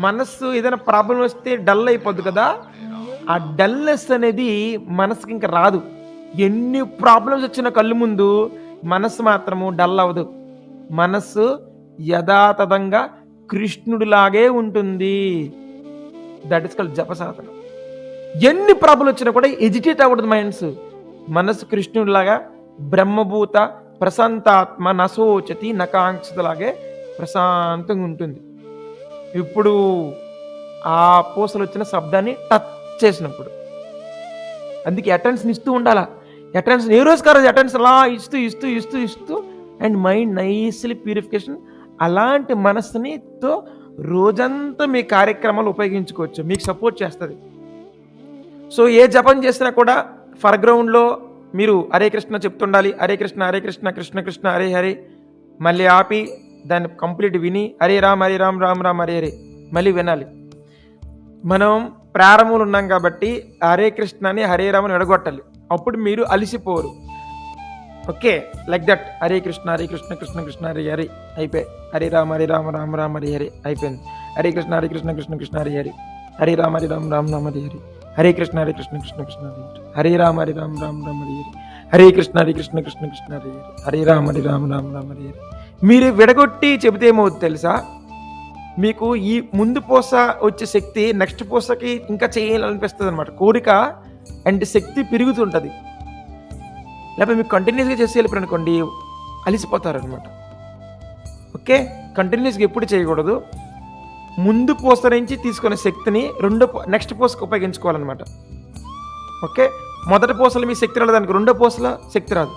మనస్సు ఏదైనా ప్రాబ్లం వస్తే డల్ అయిపోద్ది కదా, ఆ డల్నెస్ అనేది మనసుకి ఇంకా రాదు. ఎన్ని ప్రాబ్లమ్స్ వచ్చిన కళ్ళు ముందు మనస్సు మాత్రము డల్ అవ్వదు. మనస్సు యథాతథంగా కృష్ణుడిలాగే ఉంటుంది. దట్ ఇస్ కాల్డ్ జప సాధన. ఎన్ని ప్రాబ్లం వచ్చినా కూడా ఎజిటేట్ అవ్వదు మైండ్స్. మనస్సు కృష్ణుడిలాగా బ్రహ్మభూత ప్రశాంతాత్మ నశోచతి నకాంక్షతలాగే ప్రశాంతంగా ఉంటుంది. ఇప్పుడు ఆ పూసలు వచ్చిన శబ్దాన్ని టచ్ చేసినప్పుడు అందుకే అటెన్షన్ ఇస్తూ ఉండాలా. అటెన్షన్ ఏ రోజు కాదు, అటెన్షన్ అలా ఇస్తూ ఇస్తూ ఇస్తూ ఇస్తూ అండ్ మైండ్ నైస్లీ ప్యూరిఫికేషన్. అలాంటి మనస్సునితో రోజంతా మీ కార్యక్రమాలు ఉపయోగించుకోవచ్చు, మీకు సపోర్ట్ చేస్తుంది. సో ఏ జపం చేసినా కూడా ఫర్గ్రౌండ్లో మీరు హరే కృష్ణ చెప్తుండాలి. హరే కృష్ణ హరే కృష్ణ కృష్ణ కృష్ణ హరే హరే, మళ్ళీ ఆపి దాన్ని కంప్లీట్ విని హరే రామ్ రామ్ రామ్ హరే హరే మళ్ళీ వినాలి. మనం ప్రారంభంలో ఉన్నాం కాబట్టి హరే కృష్ణ అని హరే రామని విడగొట్టాలి. అప్పుడు మీరు అలిసిపోరు. Okay, like that. Hare Krishna Krishna Krishna Hare Hare అయిపోయి, హరే రామ రామ రామ హరే హరే అయిపోయింది. హరే కృష్ణ కృష్ణ కృష్ణ హరే హరే, హరే రామ రామ రామ హరే హరే, హరే కృష్ణ కృష్ణ కృష్ణ హరే హరే, హరే రామ రామ రామ హరే హరే, హరే కృష్ణ కృష్ణ కృష్ణ హరే హరే, హరే రామ రామ రామ హరే హరే. మీరు విడగొట్టి చెబితే ఏమవుతుంది తెలుసా? మీకు ఈ ముందు పూస వచ్చే శక్తి నెక్స్ట్ పూసకి ఇంకా చేయాలనిపిస్తుంది అనమాట. కోరిక అండ్ శక్తి పెరుగుతుంటుంది. లేకపోతే మీకు కంటిన్యూస్గా చేసి వెళ్ళిపోయి అనుకోండి, అలిసిపోతారనమాట. ఓకే, కంటిన్యూస్గా ఎప్పుడు చేయకూడదు. ముందు పూస నుంచి తీసుకునే శక్తిని నెక్స్ట్ పూసకు ఉపయోగించుకోవాలన్నమాట. ఓకే, మొదటి పూసలు మీ శక్తి రాదు అనుకో, రెండో పూసల శక్తి రాదు,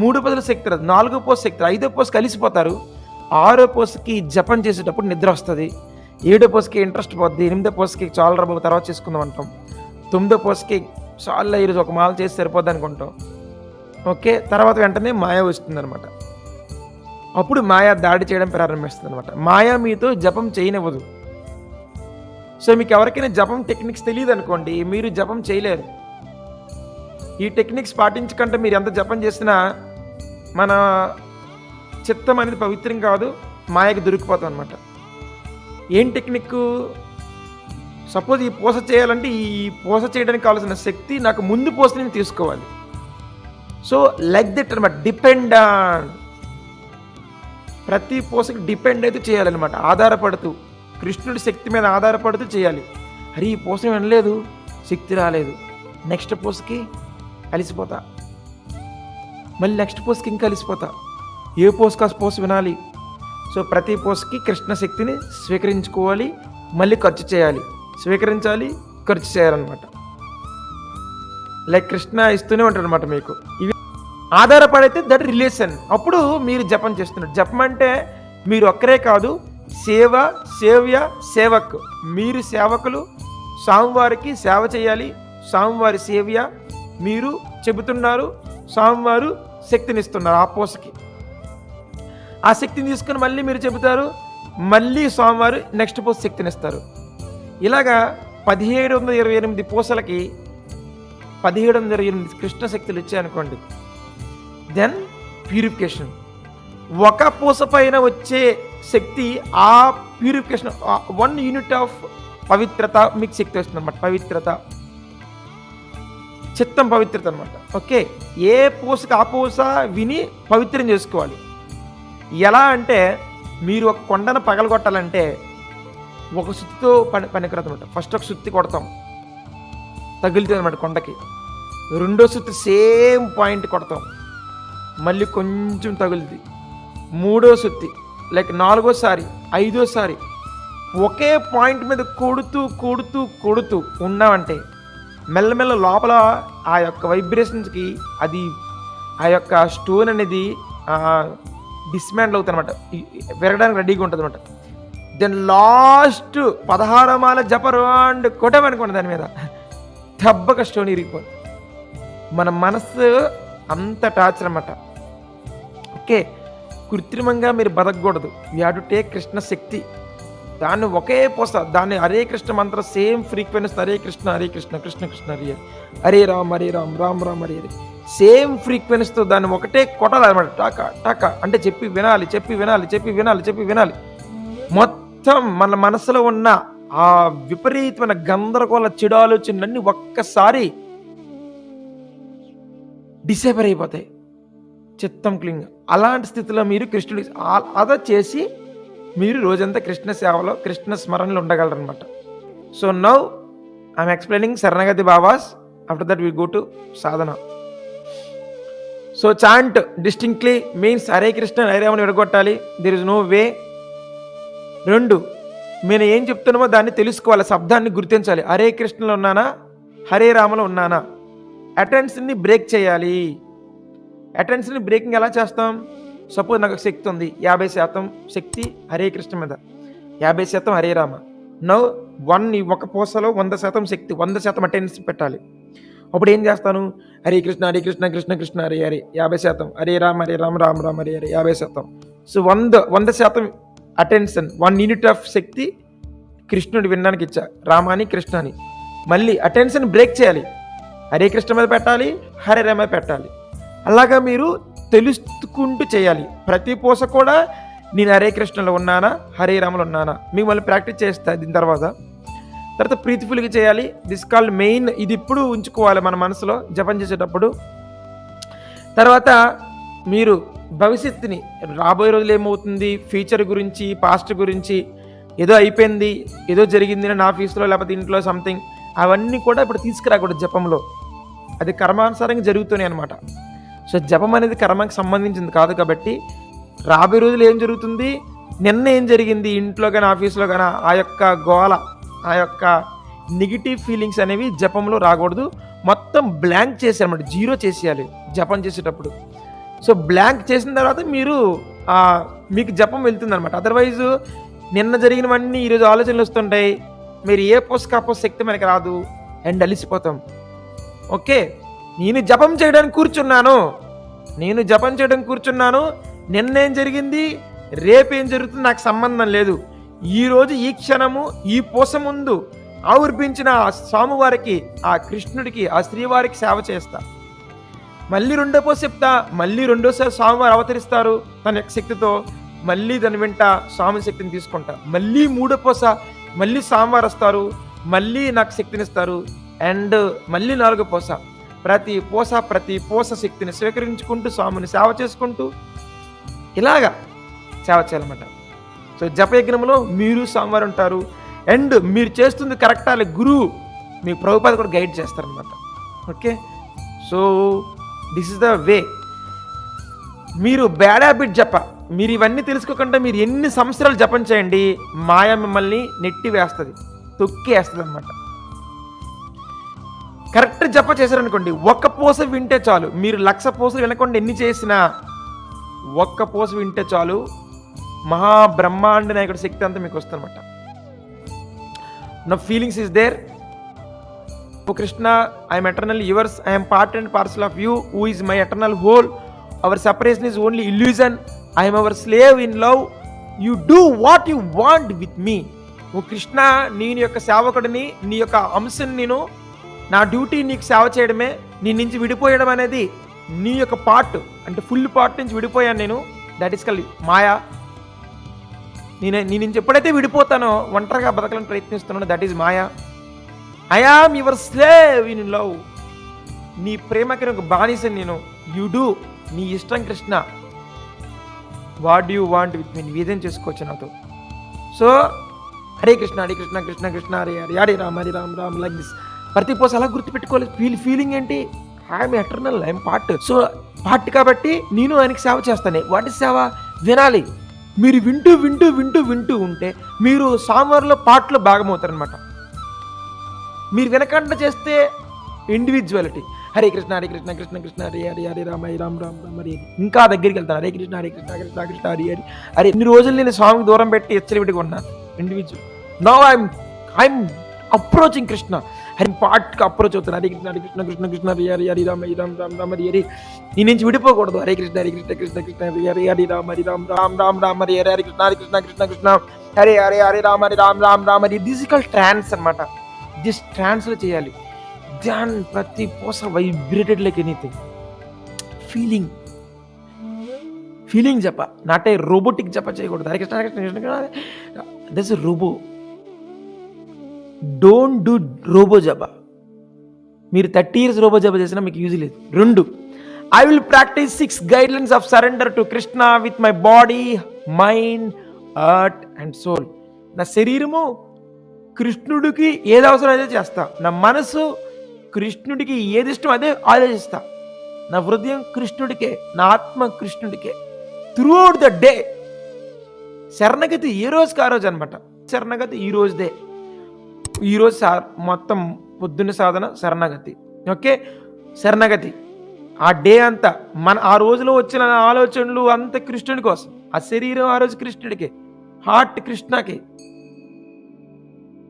మూడో పూసల శక్తి రాదు, నాలుగో పూస శక్తి రాదు, ఐదో పూసకి అలిసిపోతారు. ఆరో పూసకి జపం చేసేటప్పుడు నిద్ర వస్తుంది, ఏడో పూసకి ఇంట్రెస్ట్ పోద్ది, ఎనిమిదో పూసకి చాలా రబ్బు తర్వాత చేసుకుందాం అంటాం, తొమ్మిదో పూసకి చాలా ఈరోజు ఒక మాల చేసి సరిపోద్ది అనుకుంటాం. ఓకే, తర్వాత వెంటనే మాయ వస్తుంది అనమాట. అప్పుడు మాయ దాడి చేయడం ప్రారంభిస్తుంది అనమాట. మాయ మీతో జపం చేయనివ్వదు. సో మీకు ఎవరికైనా జపం టెక్నిక్స్ తెలియదు అనుకోండి, మీరు జపం చేయలేరు. ఈ టెక్నిక్స్ పాటించకుండా మీరు ఎంత జపం చేసినా మన చిత్తం అనేది పవిత్రం కాదు, మాయకి దొరికిపోతాం అనమాట. ఏం టెక్నిక్? సపోజ్ ఈ పూస చేయాలంటే ఈ పూస చేయడానికి కావాల్సిన శక్తి నాకు ముందు పూస నేను తీసుకోవాలి. సో లైక్ దట్ అనమాట, డిపెండ్ ఆన్. ప్రతి పూసకి డిపెండ్ అయితే చేయాలన్నమాట, ఆధారపడుతూ కృష్ణుడి శక్తి మీద ఆధారపడుతూ చేయాలి. అరే ఈ పూస వినలేదు, శక్తి రాలేదు, నెక్స్ట్ పూసకి కలిసిపోతా, మళ్ళీ నెక్స్ట్ పూసకి ఇంకా కలిసిపోతా. ఏ పూసకా పూస వినాలి. సో ప్రతి పూసకి కృష్ణ శక్తిని స్వీకరించుకోవాలి, మళ్ళీ ఖర్చు చేయాలి, స్వీకరించాలి, ఖర్చు చేయాలన్నమాట. లైక్ కృష్ణ ఇస్తూనే ఉంటాడు అనమాట మీకు. ఇవి ఆధారపడితే దట్ రిలేషన్. అప్పుడు మీరు జపం చేస్తున్నారు. జపం అంటే మీరు ఒక్కరే కాదు, సేవ, సేవ్య, సేవక్. మీరు సేవకులు, స్వామివారికి సేవ చేయాలి, స్వామివారి సేవ్య మీరు చెబుతున్నారు, స్వామివారు శక్తినిస్తున్నారు ఆ పూసకి. ఆ శక్తిని తీసుకుని మళ్ళీ మీరు చెబుతారు, మళ్ళీ స్వామివారు నెక్స్ట్ పూస శక్తినిస్తారు. ఇలాగా 1728 పూసలకి 1728 కృష్ణ శక్తులు ఇచ్చాయనుకోండి, దెన్ ప్యూరిఫికేషన్. ఒక పూస పైన వచ్చే శక్తి, ఆ ప్యూరిఫికేషన్ 1 యూనిట్ ఆఫ్ పవిత్రత మీకు శక్తి వస్తుంది అనమాట. పవిత్రత, చిత్తం పవిత్రత అనమాట. ఓకే, ఏ పూసకి ఆ పూస విని పవిత్రం చేసుకోవాలి. ఎలా అంటే మీరు ఒక కొండను పగలగొట్టాలంటే ఒక సుత్తితో పనికిరాదు అనమాట. ఫస్ట్ ఒక సుత్తి కొడతాం, తగులుతుంది అనమాట కొండకి. రెండో సుత్తి సేమ్ పాయింట్ కొడతాం, మళ్ళీ కొంచెం తగులుతుంది. మూడో సుత్తి, లైక్ నాలుగోసారి, ఐదోసారి ఒకే పాయింట్ మీద కొడుతూ కొడుతూ కొడుతూ ఉన్నామంటే మెల్లమెల్ల లోపల ఆ యొక్క వైబ్రేషన్స్కి అది ఆ యొక్క స్టోన్ అనేది డిస్మాండిల్ అవుతుంది అనమాట, విరగడానికి రెడీగా ఉంటుంది అనమాట. దెన్ లాస్ట్ 16 మాల జపరాండ్ కొట్టమనుకోండి, దాని మీద దెబ్బక స్టోన్ ఇరిగిపోయి మన మనస్సు అంత టార్చర్ అనమాట. ఓకే, కృత్రిమంగా మీరు బతకూడదు. You have to take Krishna శక్తి. దాన్ని ఒకే పోస, దాన్ని హరే కృష్ణ మంత్ర same frequency, Hare Krishna Krishna Krishna Hare Hare Ram Ram Ram Hare Hare, same ఫ్రీక్వెన్సీతో దాన్ని ఒకటే కొట్టాలన్నమాట. టాకా టాకా అంటే చెప్పి వినాలి, చెప్పి వినాలి, చెప్పి వినాలి, చెప్పి వినాలి. మొత్తం మన మనసులో ఉన్న ఆ విపరీతమైన గందరగోళ చెడు ఆలోచనలన్నీ ఒక్కసారి డిసేబర్ అయిపోతాయి. చిత్తం క్లీన్‌గా. అలాంటి స్థితిలో మీరు కృష్ణుడి అలా చేసి మీరు రోజంతా కృష్ణ సేవలో, కృష్ణ స్మరణలో ఉండగలరనమాట. సో నౌ ఐఎమ్ ఎక్స్‌ప్లెయినింగ్ శరణాగతి భావాస్. After that we go to సాధన. So chant distinctly means Hare Krishna Hare రామని విడగొట్టాలి. There is no way. 2 నేను ఏం చెప్తున్నామో దాన్ని తెలుసుకోవాలి, శబ్దాన్ని గుర్తించాలి. హరే కృష్ణలో ఉన్నానా, హరే రామలో ఉన్నానా? అటెన్షన్ని బ్రేక్ చేయాలి. అటెన్షన్ని బ్రేకింగ్ ఎలా చేస్తాం? సపోజ్ నాకు శక్తి ఉంది, 50% శక్తి హరే కృష్ణ మీద, 50% హరే రామ. నౌ ఒక పూసలో 100% శక్తి, 100% అటెన్షన్ పెట్టాలి. అప్పుడు ఏం చేస్తాను? Hare Krishna Hare Krishna Krishna Krishna Hare Hare 50%, Hare Rama Rama Rama Hare Hare 50%. So 100% attention, 1 unit of శక్తి కృష్ణుడు వినడానికి ఇచ్చా, రామాని కృష్ణని. మళ్ళీ అటెన్షన్ బ్రేక్ చేయాలి, హరే కృష్ణ మీద పెట్టాలి, హరే రామ మీద పెట్టాలి. అలాగా మీరు తెలుసుకుంటూ చేయాలి. ప్రతి పూస కూడా నేను హరే కృష్ణలో ఉన్నానా, హరే రామలో ఉన్నానా, మీకు మళ్ళీ ప్రాక్టీస్ చేస్తా. దీని తర్వాత ప్రీతిఫుల్గా చేయాలి. This called main. ఇది ఇప్పుడు ఉంచుకోవాలి మన మనసులో జపం చేసేటప్పుడు. తర్వాత మీరు భవిష్యత్తుని, రాబోయే రోజులు ఏమవుతుంది, ఫ్యూచర్ గురించి, పాస్ట్ గురించి, ఏదో అయిపోయింది, ఏదో జరిగింది నా ఆఫీస్లో లేకపోతే ఇంట్లో సంథింగ్, అవన్నీ కూడా ఇప్పుడు తీసుకురాకూడదు జపంలో. అది కర్మానుసారంగా జరుగుతున్నాయి అనమాట. సో జపం అనేది కర్మకి సంబంధించింది కాదు. కాబట్టి రాబోయే రోజులు ఏం జరుగుతుంది, నిన్న ఏం జరిగింది ఇంట్లో కానీ ఆఫీస్లో కానీ, ఆ యొక్క గోల, ఆ యొక్క నెగిటివ్ ఫీలింగ్స్ అనేవి జపంలో రాకూడదు. మొత్తం బ్లాంక్ చేసేయాలన్నమాట, జీరో చేసేయాలి జపం చేసేటప్పుడు. సో బ్లాంక్ చేసిన తర్వాత మీకు జపం వెళ్తుంది అనమాట. అదర్వైజ్ నిన్న జరిగినవన్నీ ఈరోజు ఆలోచనలు వస్తుంటాయి, మీరు ఏ పోస్కాపో శక్తి మనకి రాదు అండ్ అలిసిపోతాం. ఓకే, నేను జపం చేయడానికి కూర్చున్నాను, నిన్నేం జరిగింది, రేపేం జరుగుతుంది నాకు సంబంధం లేదు. ఈరోజు ఈ క్షణము ఈ పూస ముందు ఆవిర్భించిన ఆ స్వామివారికి, ఆ కృష్ణుడికి, ఆ శ్రీవారికి సేవ చేస్తా. మళ్ళీ రెండో పూస చెప్తా, మళ్ళీ రెండోసారి స్వామివారు అవతరిస్తారు తన యొక్క శక్తితో, మళ్ళీ దాని వెంట స్వామి శక్తిని తీసుకుంటా. మళ్ళీ మూడో పూస, మళ్ళీ స్వామివారు వస్తారు, మళ్ళీ నాకు శక్తినిస్తారు. అండ్ మళ్ళీ 4వ పూస, ప్రతి పూస శక్తిని స్వీకరించుకుంటూ స్వామిని సేవ చేసుకుంటూ ఇలాగా సేవ చేయాలన్నమాట. సో జపయజ్ఞంలో మీరు స్వామివారు ఉంటారు. అండ్ మీరు చేస్తుంది కరెక్టా లే గురువు మీ ప్రభుపాద కూడా గైడ్ చేస్తారనమాట. Okay, so this is the way. మీరు బ్యాడ్ హ్యాబిట్ మీరు ఇవన్నీ తెలుసుకోకుండా మీరు ఎన్ని సంవత్సరాలు జపం చేయండి, మాయ మిమ్మల్ని నెట్టి వేస్తుంది, తొక్కి వేస్తుంది అనమాట. కరెక్ట్ జప చేశారనుకోండి, ఒక్క పూస వింటే చాలు. మీరు 1,00,000 పూసలు వినకుండా ఎన్ని చేసినా ఒక్క పూస వింటే చాలు, మహాబ్రహ్మాండ నాయకుడి శక్తి అంతా మీకు వస్తుందన్నమాట. నా feelings is there. Oh Krishna, I'm eternal yours, I'm part and parcel of you who is my eternal whole. Our separation is only illusion. I'm our slave in love. You do what you want with me. Oh Krishna, నేను యొక్క సేవకుడిని, నీ యొక్క అంశని నేను, నా duty నీకు సేవ చేయడమే. నీ నుంచి విడిపోయడం అనేది నీ యొక్క పార్ట్, అంటే ఫుల్ పార్ట్ నుంచి విడిపోయాను నేను. That is called maya. నీ నుంచి ఎప్పుడైతే విడిపోతానో, ఒంటరిగా బతకాలని ప్రయత్నిస్తున్నానో, that is maya. I am your slave in love. నీ ప్రేమకి ఒక బానిసని నేను. యు డూ, నీ ఇష్టం Krishna, what do you want with me, నివేదన చేసుకోవచ్చు నాతో. So Hare Krishna Hare Krishna Krishna Krishna Hare Hare Hare Rama Rama like this. ప్రతి పోస్ అలా గుర్తుపెట్టుకోవాలి. ఫీలింగ్ ఏంటి, I'm eternal, I'm part. So part కాబట్టి నేను ఆయనకి సేవ చేస్తాను. వాటి సేవ వినాలి. మీరు వింటూ ఉంటే మీరు సాంబార్లో పాటలో భాగమవుతారనమాట. మీరు వినకుండా చేస్తే ఇండివిజువాలిటీ. హరే కృష్ణ కృష్ణ కృష్ణ హరే హరే హరే రామ రామ రామ హరే. ఇంకా దగ్గరికి వెళ్తాను, హరే కృష్ణ కృష్ణ కృష్ణ హరే హరే హరే. ఇన్ని రోజులు నేను స్వామికి దూరం పెట్టి ఎచ్చరివిడిగా ఉన్నాను, individual. Now I'm approaching Krishna. ఆయన పార్ట్కి అప్రోచ్ అవుతాను. హరే కృష్ణ కృష్ణ కృష్ణ హరే హరే హరే రామ రామ హరే హరే. నీ నుంచి విడిపోకూడదు. Hare Krishna Krishna Krishna Hare Hare Hare Rama Rama Hare Hare Hare Krishna Krishna Krishna Hare Hare Hare Rama Rama Hare. This is called trance అనమాట. దిస్ ట్రాన్స్లో చేయాలి. ధ్యాన్ ప్రతి పోస vibrated like anything. Feeling japa, not a robotic japa చేయకూడదు. Hare Krishna Hare Krishna Krishna Krishna, this robo. Don't do robo japa. మీరు 30 years రోబో జప చేసినా మీకు యూజ్ లేదు. 2, I will practice 6 guidelines of surrender to Krishna with my body, mind, heart and soul. నా శరీరము కృష్ణుడికి ఏది అవసరం అదే చేస్తా, నా మనసు కృష్ణుడికి ఏది ఇష్టం అదే ఆలోచిస్తా, నా హృదయం కృష్ణుడికే, నా ఆత్మ కృష్ణుడికే. త్రూ అవుట్ ద డే శరణగతి ఏ రోజుకి ఆ రోజు అనమాట. శరణగతి ఈ రోజుదే. ఈరోజు మొత్తం పొద్దున్న సాధన శరణగతి. ఓకే, శరణగతి ఆ డే అంతా ఆ రోజులో వచ్చిన ఆలోచనలు అంత కృష్ణుడి కోసం. ఆ శరీరం ఆ రోజు కృష్ణుడికే, హార్ట్ కృష్ణకి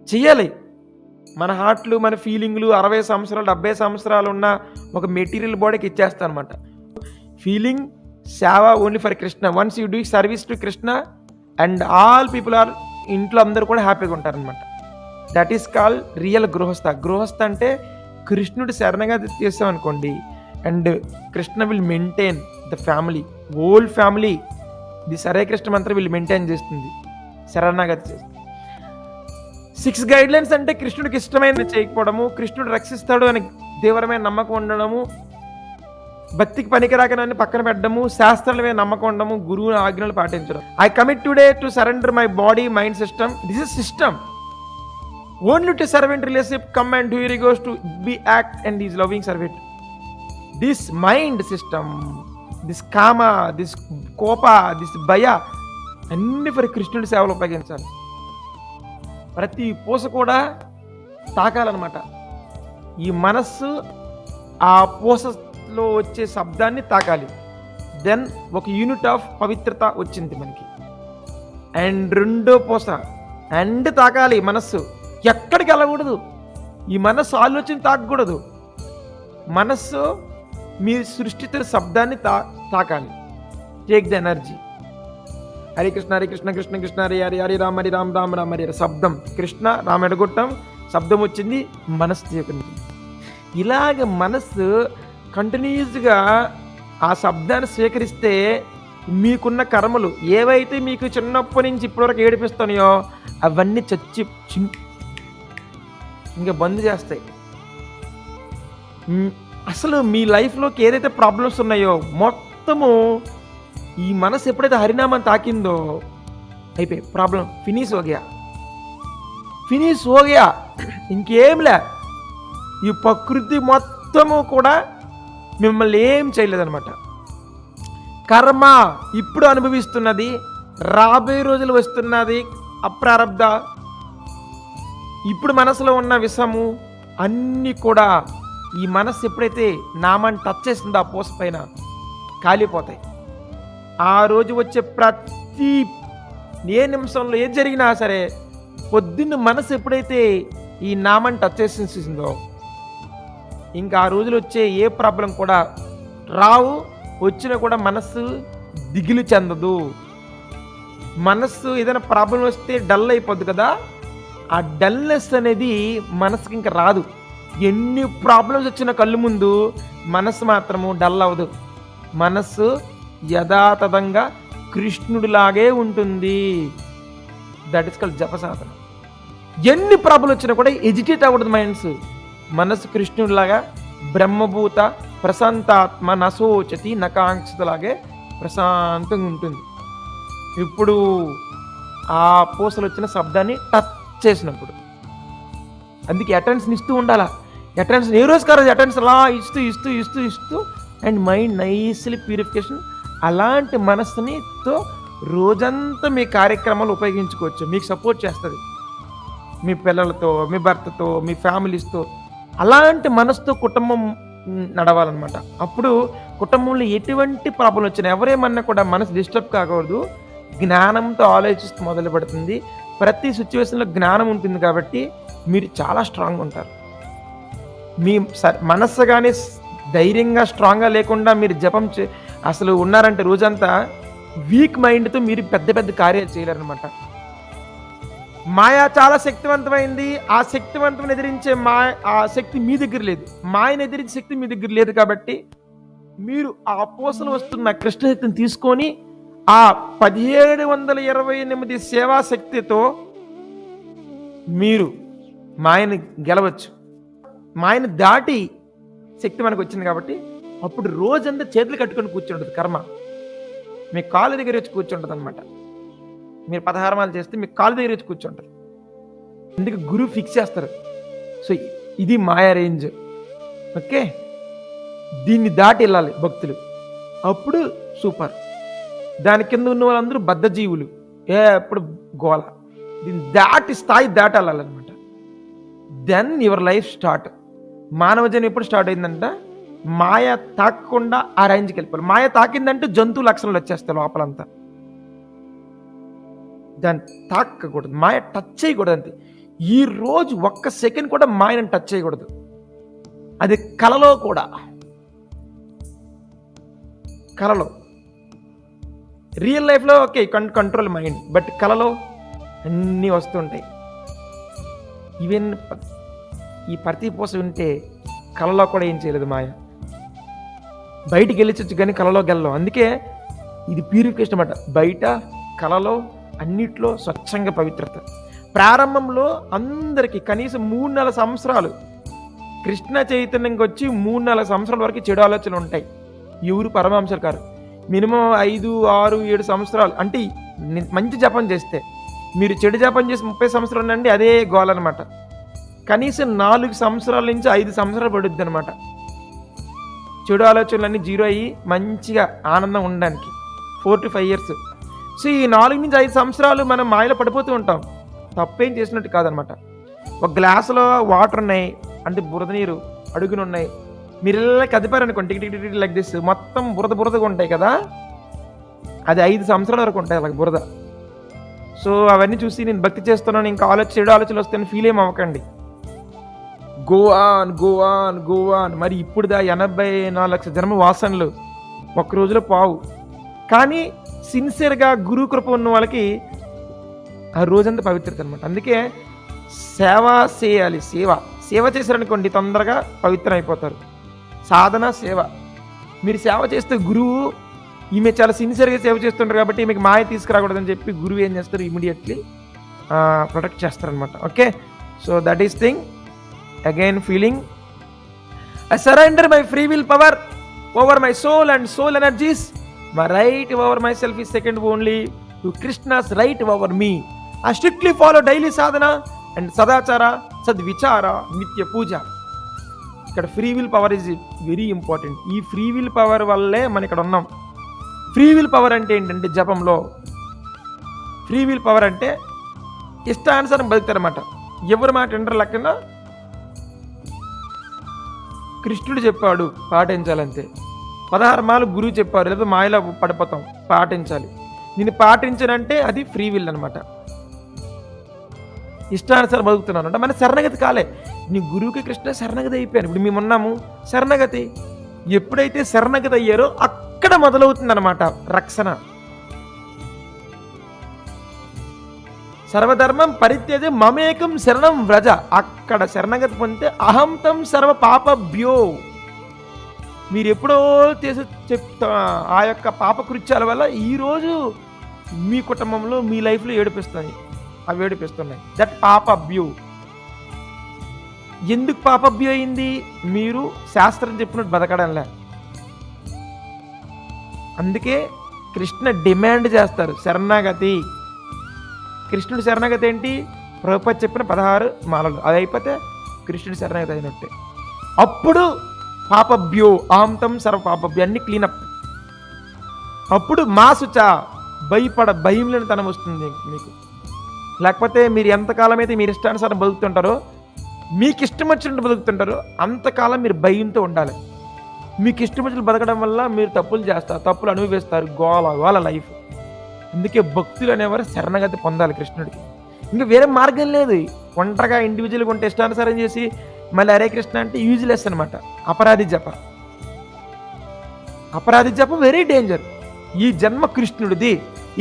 చెయ్యాలి. మన హార్ట్లు మన ఫీలింగ్లు 60 సంవత్సరాలు 70 సంవత్సరాలు ఉన్న ఒక మెటీరియల్ బాడీకి ఇచ్చేస్తా అనమాట. ఫీలింగ్ సేవ only for Krishna. Once you do service to Krishna and all people are, ఇంట్లో అందరూ కూడా హ్యాపీగా ఉంటారనమాట. దట్ ఈస్ కాల్ రియల్ గృహస్థ. గృహస్థ అంటే కృష్ణుడు శరణగా చేస్తాం అనుకోండి, and Krishna will maintain the family, whole family. The Hare Krishna మంత్రం విల్ మెయింటైన్ చేస్తుంది, శరణాగతి చేస్తుంది. 6 guidelines అంటే కృష్ణుడికి ఇష్టమైనది చేయకపోవడము, కృష్ణుడు రక్షిస్తాడు అని తీవ్రమైన నమ్మకం ఉండడము, భక్తికి పనికిరాకనని పక్కన పెట్టడము, శాస్త్రాల మీద నమ్మకం ఉండడము, గురువు ఆజ్ఞలు పాటించడం. I commit today to surrender my body, mind, system. This is system. Only to servant relationship come and here he goes to be act and is loving servant. This mind system, this kama, this kopa, this bhaya అన్ని for కృష్ణుడి సేవలు ఉపయోగించాలి. ప్రతి పూస కూడా తాకాలన్నమాట. ఈ మనస్సు ఆ పూసలో వచ్చే శబ్దాన్ని తాకాలి. దెన్ ఒక యూనిట్ ఆఫ్ పవిత్రత వచ్చింది మనకి. అండ్ 2వ పూస అండ్ తాకాలి. మనస్సు ఎక్కడికి వెళ్ళకూడదు. ఈ మనస్సు ఆలోచన తాకకూడదు. మనస్సు మీ సృష్టితున్న శబ్దాన్ని తాకాలి. Take the energy. Hare Krishna Hare Krishna Krishna Krishna Hare Hare Hare Rama Hari Rama Rama Rama Hare. శబ్దం కృష్ణ, రామ ఎడగొట్టం, శబ్దం వచ్చింది, మనస్సు స్వీకరించింది. ఇలాగ మనస్సు కంటిన్యూస్గా ఆ శబ్దాన్ని స్వీకరిస్తే మీకున్న కర్మలు ఏవైతే మీకు చిన్నప్పటి నుంచి ఇప్పటివరకు ఏడిపిస్తాయో అవన్నీ చచ్చి ఇంకా బంద్ చేస్తాయి. అసలు మీ లైఫ్లోకి ఏదైతే ప్రాబ్లమ్స్ ఉన్నాయో మొత్తము ఈ మనసు ఎప్పుడైతే హరినామం తాకిందో అయిపోయి ప్రాబ్లం ఫినిష్ హోగయా. ఇంకేంలే. ఈ ప్రకృతి మొత్తము కూడా మిమ్మల్ని ఏం చేయలేదన్నమాట. కర్మ ఇప్పుడు అనుభవిస్తున్నది, రాబోయే రోజులు వస్తున్నది అప్రారబ్ధ, ఇప్పుడు మనసులో ఉన్న విషము అన్నీ కూడా ఈ మనస్సు ఎప్పుడైతే నామాన్ని టచ్ చేస్తుందో ఆ పూస పైన కాలిపోతాయి. ఆ రోజు వచ్చే ప్రతి ఏ నిమిషంలో ఏది జరిగినా సరే పొద్దున్న మనసు ఎప్పుడైతే ఈ నామాన్ని టచ్ చేసిందో ఇంకా ఆ రోజులు వచ్చే ఏ ప్రాబ్లం కూడా రావు. వచ్చినా కూడా మనస్సు దిగులు చెందదు. మనస్సు ఏదైనా ప్రాబ్లం వస్తే డల్ అయిపోద్ది కదా, ఆ డల్నెస్ అనేది మనసుకి ఇంకా రాదు. ఎన్ని ప్రాబ్లమ్స్ వచ్చిన కళ్ళు ముందు మనస్సు మాత్రము డల్ అవ్వదు. మనస్సు యథాతథంగా కృష్ణుడిలాగే ఉంటుంది. దట్ ఇస్ కాల్డ్ జప సాధన. ఎన్ని ప్రాబ్లం వచ్చినా కూడా ఎజిటేట్ అవ్వదు మైండ్స్. మనస్సు కృష్ణుడిలాగా బ్రహ్మభూత ప్రశాంతాత్మ నశోచతి నకాంక్షతలాగే ప్రశాంతంగా ఉంటుంది. ఇప్పుడు ఆ పూసలు వచ్చిన శబ్దాన్ని టచ్ చేసినప్పుడు అందుకే అటెన్షన్ ఇస్తూ ఉండాలా. అటెన్షన్ ఏ రోజు కాదు, అటెన్షన్ అలా ఇస్తూ ఇస్తూ ఇస్తూ ఇస్తూ అండ్ మైండ్ నైస్లీ ప్యూరిఫికేషన్. అలాంటి మనస్సునితో రోజంతా మీ కార్యక్రమాలు ఉపయోగించుకోవచ్చు. మీకు సపోర్ట్ చేస్తుంది మీ పిల్లలతో, మీ భర్తతో, మీ ఫ్యామిలీస్తో. అలాంటి మనసుతో కుటుంబం నడవాలన్నమాట. అప్పుడు కుటుంబంలో ఎటువంటి ప్రాబ్లం వచ్చినా ఎవరేమన్నా కూడా మనసు డిస్టర్బ్ కాకూడదు. జ్ఞానంతో ఆలోచిస్తూ మొదలు పెడుతుంది. ప్రతి సిచ్యువేషన్లో జ్ఞానం ఉంటుంది కాబట్టి మీరు చాలా స్ట్రాంగ్ ఉంటారు. మీ మనస్సు కానీ ధైర్యంగా స్ట్రాంగ్గా లేకుండా మీరు జపం అసలు ఉన్నారంటే రోజంతా వీక్ మైండ్తో మీరు పెద్ద పెద్ద కార్యాలు చేయలేరనమాట. మాయా చాలా శక్తివంతమైంది. ఆ శక్తివంతం ఎదిరించే ఆ శక్తి మీ దగ్గర లేదు. మాయను ఎదిరించే శక్తి మీ దగ్గర లేదు. కాబట్టి మీరు ఆ పూసలు వస్తున్న కృష్ణ శక్తిని తీసుకొని ఆ 1728 సేవా శక్తితో మీరు మాయని గెలవచ్చు. మాయని దాటి శక్తి మనకొచ్చింది కాబట్టి, అప్పుడు రోజంతా చేతులు కట్టుకొని కూర్చుంటది కర్మ. మీ కాళ్ళ దగ్గర వచ్చి కూర్చుంటదనమాట. మీరు 16 మాలు చేస్తే మీ కాళ్ళ దగ్గర వచ్చి కూర్చుంటది. అందుకే గురువు ఫిక్స్ చేస్తారు. సో, ఇది మాయా రేంజ్. ఓకే. దీన్ని దాటి వెళ్ళాలి భక్తులు. అప్పుడు సూపర్. దాని కింద ఉన్న వాళ్ళందరూ బద్ధజీవులు. ఎప్పుడు గోల. దీన్ని దాటి స్థాయి దాటాలన్నమాట. Then your life start. మానవ జన్మ ఎప్పుడు స్టార్ట్ అయిందంట, మాయ తాకకుండా ఆ రేంజ్కి వెళ్ళిపోవాలి. మాయ తాకిందంటే జంతువు లక్షణాలు వచ్చేస్తాయి లోపలంతా. దాన్ని తాకకూడదు, మాయ టచ్ చేయకూడదు. అంతే. ఈ రోజు ఒక్క సెకండ్ కూడా మాయను టచ్ చేయకూడదు. అది కలలో కూడా. కలలో రియల్ లైఫ్లో ఓకే కంట్రోల్ మైండ్, బట్ కలలో అన్నీ వస్తుంటాయి. ఈవెన్ ఈ ప్రతి పోస ఉంటే కలలో కూడా ఏం చేయలేదు మాయ. బయటికి వెళ్ళొచ్చు కానీ కలలో గెలలం. అందుకే ఇది ప్యూరిఫికేషన్ అన్నమాట. బయట కలలో అన్నిట్లో స్వచ్ఛంగా పవిత్రత. ప్రారంభంలో అందరికీ కనీసం 3-4 సంవత్సరాలు కృష్ణ చైతన్యంకి వచ్చి 3-4 సంవత్సరాల వరకు చెడు ఆలోచనలు ఉంటాయి. ఎవరు పరమహంసలు కారు. మినిమం 5, 6, 7 సంవత్సరాలు అంటే మంచి జపం చేస్తే. మీరు చెడు జపం చేసి 30 సంవత్సరాలు అండి అదే గోల్ అనమాట. కనీసం 4 సంవత్సరాల నుంచి 5 సంవత్సరాలు పడుద్ది అనమాట చెడు ఆలోచనలన్నీ జీరో అయ్యి మంచిగా ఆనందం ఉండడానికి. 4 to 5 years. సో ఈ 4 నుంచి 5 సంవత్సరాలు మనం మాయలో పడిపోతూ ఉంటాం. తప్పేం చేసినట్టు కాదనమాట. ఒక గ్లాసులో వాటర్ ఉన్నాయి అంటే బురద నీరు అడుగున ఉన్నాయి. మీరు ఇలా కదిపారనుకోండి టిక్ లైక్ దిస్, మొత్తం బురదగా ఉంటాయి కదా. అది 5 సంవత్సరాల వరకు ఉంటాయి అలాగ బురద. సో అవన్నీ చూసి నేను భక్తి చేస్తున్నాను ఇంకా చెడు ఆలోచనలు వస్తాయని ఫీల్ ఏం అవ్వకండి. Go on. మరి ఇప్పుడు 84 లక్షల జన్మ వాసనలు ఒక్క రోజులో పావు. కానీ సిన్సియర్గా గురు కృప ఉన్న వాళ్ళకి ఆ రోజంతా పవిత్రత అనమాట. అందుకే సేవ చేయాలి. సేవ చేశారనుకోండి తొందరగా పవిత్రం అయిపోతారు. సాధన సేవ. మీరు సేవ చేస్తే గురువు ఈమె చాలా సిన్సియర్గా సేవ చేస్తుంటారు కాబట్టి ఈమెకి మాయ తీసుకురాకూడదని చెప్పి గురువు ఏం చేస్తారు, ఇమీడియట్లీ ప్రొటెక్ట్ చేస్తారనమాట. Okay. So that is thing. Again feeling I surrender my free will power over my soul and soul energies. My right over myself is second only to Krishna's right over me. I strictly follow daily sadhana and sadachara, sadvichara, nitya puja. ఇక్కడ free will power is very important. ఈ free will power వల్లే మనం ఇక్కడ ఉన్నాం. Free will power అంటే ఏంటంటే జపంలో free will power అంటే ఇష్టానుసారం బతుకుతారన్నమాట. ఎవరి మాట ఎంటర్ లెక్కన కృష్ణుడు చెప్పాడు పాటించాలంతే. 16 మాలు గురువు చెప్పారు, లేదా మాయలో పడిపోతాం, పాటించాలి. నేను పాటించనంటే అది ఫ్రీ విల్ అనమాట. ఇష్టానుసారం బతుకుతున్నాను అంటే మన శరణగతి కాలే. నీ గురువుకి కృష్ణ శరణగతి అయిపోయాను. ఇప్పుడు మేము ఉన్నాము శరణగతి. ఎప్పుడైతే శరణగతి అయ్యారో అక్కడ మొదలవుతుంది అనమాట రక్షణ. సర్వధర్మం పరిత్యజ మమేకం శరణం వ్రజ. అక్కడ శరణగతి పొందితే అహంతం సర్వ పాపభ్యో. మీరు ఎప్పుడో చెప్తా ఆ యొక్క పాపకృత్యాల వల్ల ఈరోజు మీ కుటుంబంలో మీ లైఫ్లో ఏడిపిస్తున్నాయి. అవి ఏడిపిస్తున్నాయి. దట్ పాపభ్యూ. ఎందుకు పాపభ్యూ అయింది? మీరు శాస్త్రం చెప్పినట్టు బతకడంలే. అందుకే కృష్ణ డిమాండ్ చేస్తారు శరణాగతి. కృష్ణుడి శరణాగతి ఏంటి? ప్రభుపాద చెప్పిన 16 మాలలు. అది అయిపోతే కృష్ణుడి శరణాగతి అయినట్టే. అప్పుడు పాపభ్యో ఆంతం సర్వ పాపభ్యో అన్ని క్లీనప్. అప్పుడు మాసుచ భయం లేని తనం వస్తుంది మీకు. లేకపోతే మీరు ఎంతకాలం అయితే మీరు ఇష్టానుసారం బతుకుతుంటారో, మీకు ఇష్టం వచ్చినట్టు బతుకుతుంటారో అంతకాలం మీరు భయంతో ఉండాలి. మీకు ఇష్టం వచ్చినట్టు బతకడం వల్ల మీరు తప్పులు చేస్తారు, తప్పులు అనుభవిస్తారు, గోల లైఫ్. అందుకే భక్తులు అనేవారు శరణగతి పొందాలి కృష్ణుడికి. ఇంకా వేరే మార్గం లేదు. ఒంటరిగా ఇండివిజువల్గా ఉంటే ఇష్టానుసారం చేసి మళ్ళీ హరే కృష్ణ అంటే యూజ్లెస్ అనమాట. అపరాధి జపం వెరీ డేంజర్. ఈ జన్మ కృష్ణుడిది,